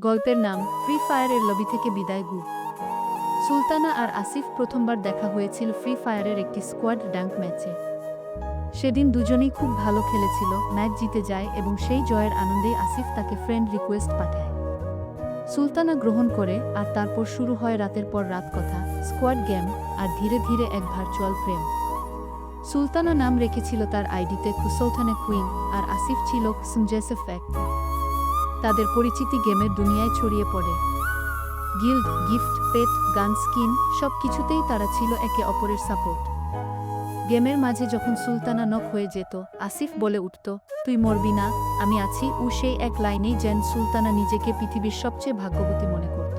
গল্পের নাম ফ্রি ফায়ারের লবি থেকে বিদায় গু। সুলতানা আর আসিফ প্রথমবার দেখা হয়েছিল ফ্রি ফায়ারের একটি স্কোয়াড ড্যাঙ্ক ম্যাচে। সেদিন দুজনেই খুব ভালো খেলেছিল, ম্যাচ জিতে যায় এবং সেই জয়ের আনন্দেই আসিফ তাকে ফ্রেন্ড রিকোয়েস্ট পাঠায়। সুলতানা গ্রহণ করে আর তারপর শুরু হয় রাতের পর রাত কথা, স্কোয়াড গেম আর ধীরে ধীরে এক ভার্চুয়াল প্রেম। সুলতানা নাম রেখেছিল তার আইডিতে খুসৌথানে কুইন আর আসিফ ছিল সুমজেসেফ এক। তাদের পরিচিতি গেমের দুনিয়ায় ছড়িয়ে পড়ে। গিল্ড, গিফট, পেট, গান, স্কিন সব কিছুতেই তারা ছিল একে অপরের সাপোর্ট। গেমের মাঝে যখন সুলতানা নক হয়ে যেত, আসিফ বলে উঠত, তুই মরবি না, আমি আছি। সেই এক লাইনেই যেন সুলতানা নিজেকে পৃথিবীর সবচেয়ে ভাগ্যবতী মনে করত।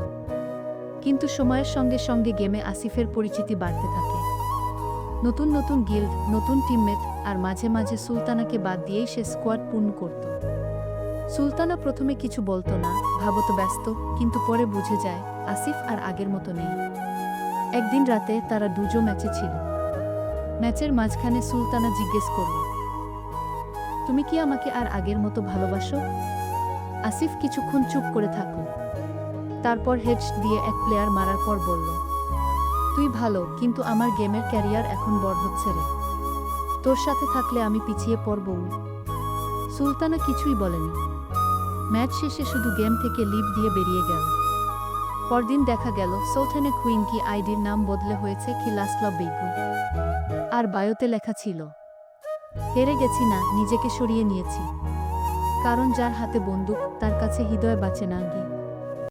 কিন্তু সময়ের সঙ্গে সঙ্গে গেমে আসিফের পরিচিতি বাড়তে থাকে। নতুন নতুন গিল্ড, নতুন টিমমেট আর মাঝে মাঝে সুলতানাকে বাদ দিয়েই সে স্কোয়াড পূর্ণ করত। সুলতানা প্রথমে কিছু বলতো না, ভাবত ব্যস্ত, কিন্তু পরে বুঝে যায় আসিফ আর আগের মতো নেই। একদিন রাতে তারা দুজন ম্যাচে ছিল। ম্যাচের মাঝখানে সুলতানা জিজ্ঞেস করল, তুমি কি আমাকে আর আগের মতো ভালোবাসো? আসিফ কিছুক্ষণ চুপ করে থাকল। তারপর হেডশট দিয়ে এক প্লেয়ার মারার পর বলল, তুই ভালো, কিন্তু আমার গেমের ক্যারিয়ার এখন বড় হচ্ছে রে। তোর সাথে থাকলে আমি পিছিয়ে পড়ব। সুলতানা কিছুই বলেনি। ম্যাচ শেষে শুধু গেম থেকে লিভ দিয়ে বেরিয়ে গেল। পরদিন দেখা গেল সৌথানে কুইন কি আইডির নাম বদলে হয়েছে কি লাস্টলা বেগু। আর বায়োতে লেখা ছিল, হেরে গেছি না, নিজেকে সরিয়ে নিয়েছি। কারণ যার হাতে বন্দুক তার কাছে হৃদয় বাঁচে না।